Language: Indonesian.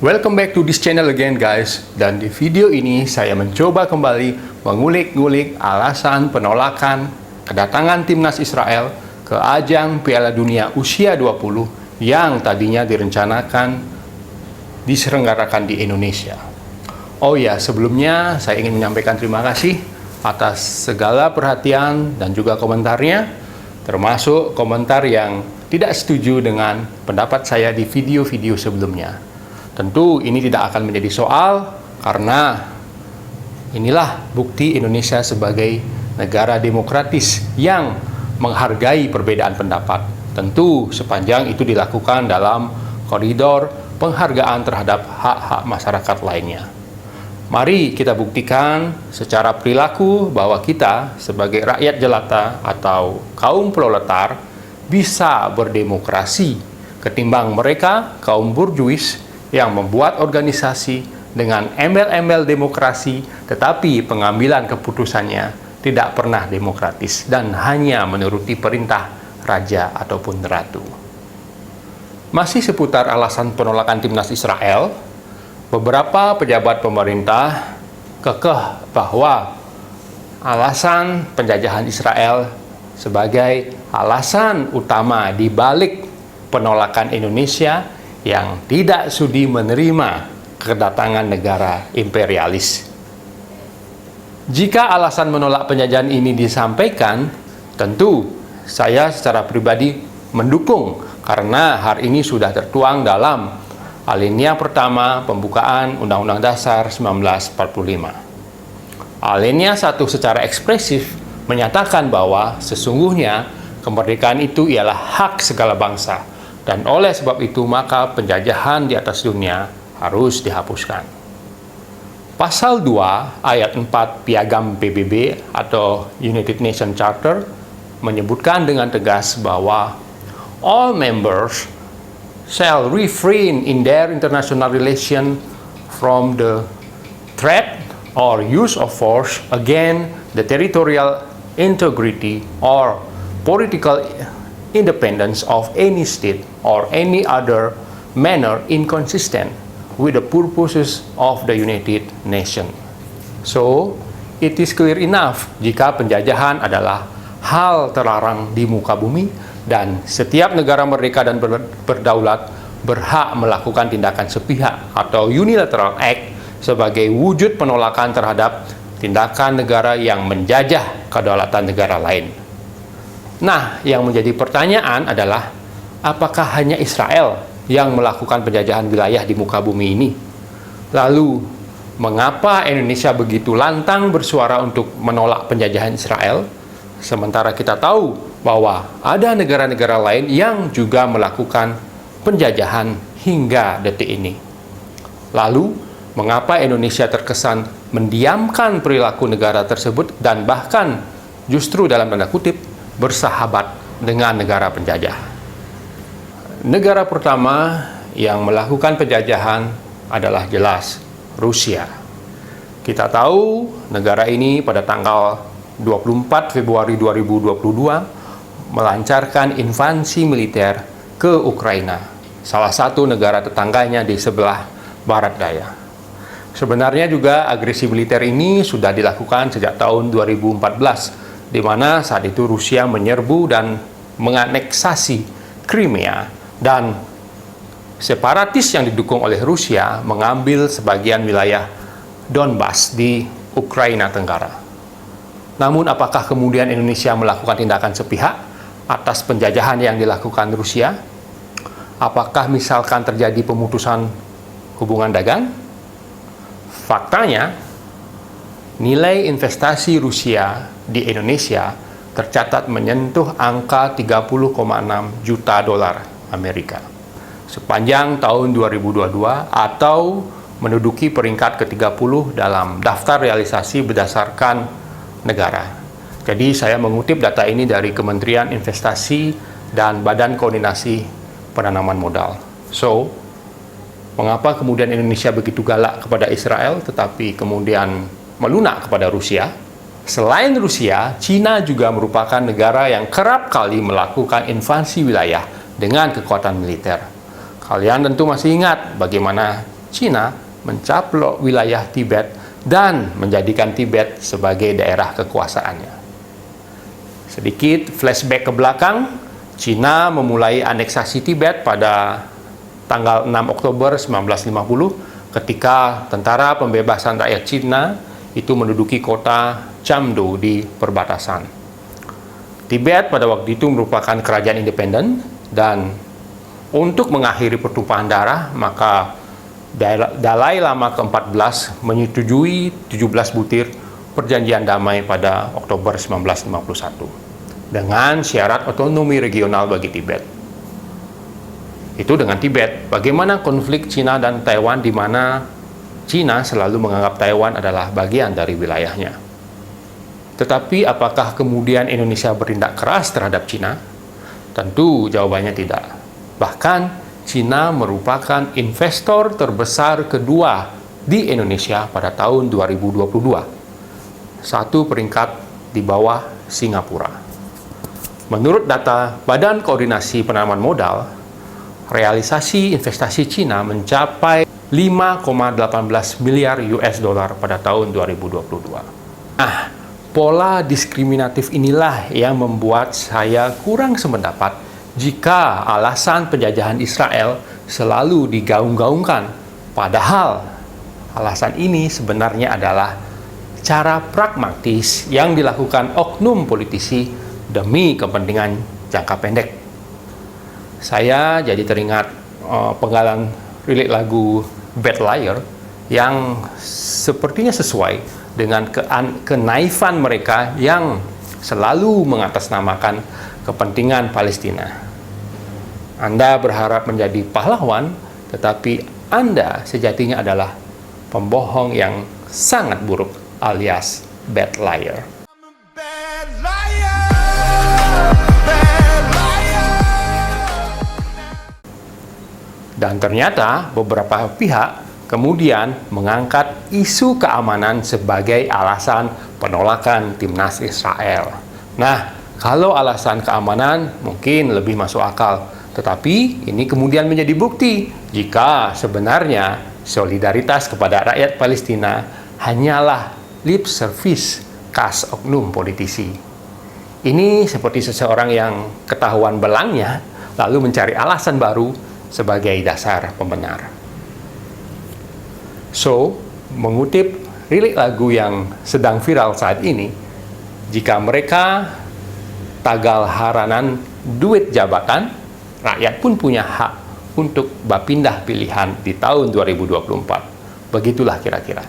Welcome back to this channel again guys, dan di video ini saya mencoba kembali mengulik-ngulik alasan penolakan kedatangan timnas Israel ke ajang Piala Dunia Usia 20 yang tadinya direncanakan diselenggarakan di Indonesia. Oh ya, sebelumnya saya ingin menyampaikan terima kasih atas segala perhatian dan juga komentarnya, termasuk komentar yang tidak setuju dengan pendapat saya di video-video sebelumnya. Tentu ini tidak akan menjadi soal karena inilah bukti Indonesia sebagai negara demokratis yang menghargai perbedaan pendapat. Tentu sepanjang itu dilakukan dalam koridor penghargaan terhadap hak-hak masyarakat lainnya. Mari kita buktikan secara perilaku bahwa kita sebagai rakyat jelata atau kaum proletar bisa berdemokrasi ketimbang mereka kaum burjuis yang membuat organisasi dengan embel-embel demokrasi, tetapi pengambilan keputusannya tidak pernah demokratis dan hanya menuruti perintah raja ataupun ratu. Masih seputar alasan penolakan timnas Israel, beberapa pejabat pemerintah kekeh bahwa alasan penjajahan Israel sebagai alasan utama di balik penolakan Indonesia yang tidak sudi menerima kedatangan negara imperialis. Jika alasan menolak penjajahan ini disampaikan, tentu saya secara pribadi mendukung karena hari ini sudah tertuang dalam alinea pertama pembukaan Undang-Undang Dasar 1945. Alinea 1 secara ekspresif menyatakan bahwa sesungguhnya kemerdekaan itu ialah hak segala bangsa. Dan oleh sebab itu maka penjajahan di atas dunia harus dihapuskan. Pasal 2 ayat 4 Piagam PBB atau United Nations Charter menyebutkan dengan tegas bahwa all members shall refrain in their international relation from the threat or use of force against the territorial integrity or political independence of any state or any other manner inconsistent with the purposes of the United Nations. So, it is clear enough jika penjajahan adalah hal terlarang di muka bumi dan setiap negara merdeka dan berdaulat berhak melakukan tindakan sepihak atau unilateral act sebagai wujud penolakan terhadap tindakan negara yang menjajah kedaulatan negara lain. Nah, yang menjadi pertanyaan adalah apakah hanya Israel yang melakukan penjajahan wilayah di muka bumi ini? Lalu, mengapa Indonesia begitu lantang bersuara untuk menolak penjajahan Israel? Sementara kita tahu bahwa ada negara-negara lain yang juga melakukan penjajahan hingga detik ini. Lalu, mengapa Indonesia terkesan mendiamkan perilaku negara tersebut dan bahkan justru dalam tanda kutip bersahabat dengan negara penjajah? Negara pertama yang melakukan penjajahan adalah jelas Rusia. Kita tahu negara ini pada tanggal 24 Februari 2022 melancarkan invasi militer ke Ukraina, salah satu negara tetangganya di sebelah barat daya. Sebenarnya juga agresi militer ini sudah dilakukan sejak tahun 2014, di mana saat itu Rusia menyerbu dan menganeksasi Crimea dan separatis yang didukung oleh Rusia mengambil sebagian wilayah Donbas di Ukraina Tenggara. Namun apakah kemudian Indonesia melakukan tindakan sepihak atas penjajahan yang dilakukan Rusia? Apakah misalkan terjadi pemutusan hubungan dagang? Faktanya, nilai investasi Rusia di Indonesia tercatat menyentuh angka 30,6 juta dolar Amerika sepanjang tahun 2022 atau menduduki peringkat ke-30 dalam daftar realisasi berdasarkan negara. Jadi saya mengutip data ini dari Kementerian Investasi dan Badan Koordinasi Penanaman Modal. So, mengapa kemudian Indonesia begitu galak kepada Israel tetapi kemudian melunak kepada Rusia? Selain Rusia, Cina juga merupakan negara yang kerap kali melakukan invasi wilayah dengan kekuatan militer. Kalian tentu masih ingat bagaimana Cina mencaplok wilayah Tibet dan menjadikan Tibet sebagai daerah kekuasaannya. Sedikit flashback ke belakang, Cina memulai aneksasi Tibet pada tanggal 6 Oktober 1950 ketika Tentara Pembebasan Rakyat Cina itu menduduki kota Chamdo di perbatasan. Tibet pada waktu itu merupakan kerajaan independen, dan untuk mengakhiri pertumpahan darah, maka Dalai Lama ke-14 menyetujui 17 butir perjanjian damai pada Oktober 1951 dengan syarat otonomi regional bagi Tibet. Itu dengan Tibet. Bagaimana konflik Cina dan Taiwan, di mana Cina selalu menganggap Taiwan adalah bagian dari wilayahnya. Tetapi apakah kemudian Indonesia bertindak keras terhadap Cina? Tentu jawabannya tidak. Bahkan Cina merupakan investor terbesar kedua di Indonesia pada tahun 2022. Satu peringkat di bawah Singapura. Menurut data Badan Koordinasi Penanaman Modal, realisasi investasi Cina mencapai 5,18 miliar US dollar pada tahun 2022. Pola diskriminatif inilah yang membuat saya kurang sependapat jika alasan penjajahan Israel selalu digaung-gaungkan. Padahal alasan ini sebenarnya adalah cara pragmatis yang dilakukan oknum politisi demi kepentingan jangka pendek. Saya jadi teringat penggalan lirik lagu Bad Liar yang sepertinya sesuai dengan kenaifan mereka yang selalu mengatasnamakan kepentingan Palestina. Anda berharap menjadi pahlawan, tetapi Anda sejatinya adalah pembohong yang sangat buruk, alias bad liar. Dan ternyata beberapa pihak kemudian mengangkat isu keamanan sebagai alasan penolakan timnas Israel. Nah, kalau alasan keamanan mungkin lebih masuk akal, tetapi ini kemudian menjadi bukti jika sebenarnya solidaritas kepada rakyat Palestina hanyalah lip service khas oknum politisi. Ini seperti seseorang yang ketahuan belangnya lalu mencari alasan baru sebagai dasar pembenar. So, mengutip lirik lagu yang sedang viral saat ini, jika mereka tagal haranan duit jabatan, rakyat pun punya hak untuk berpindah pilihan di tahun 2024. Begitulah kira-kira.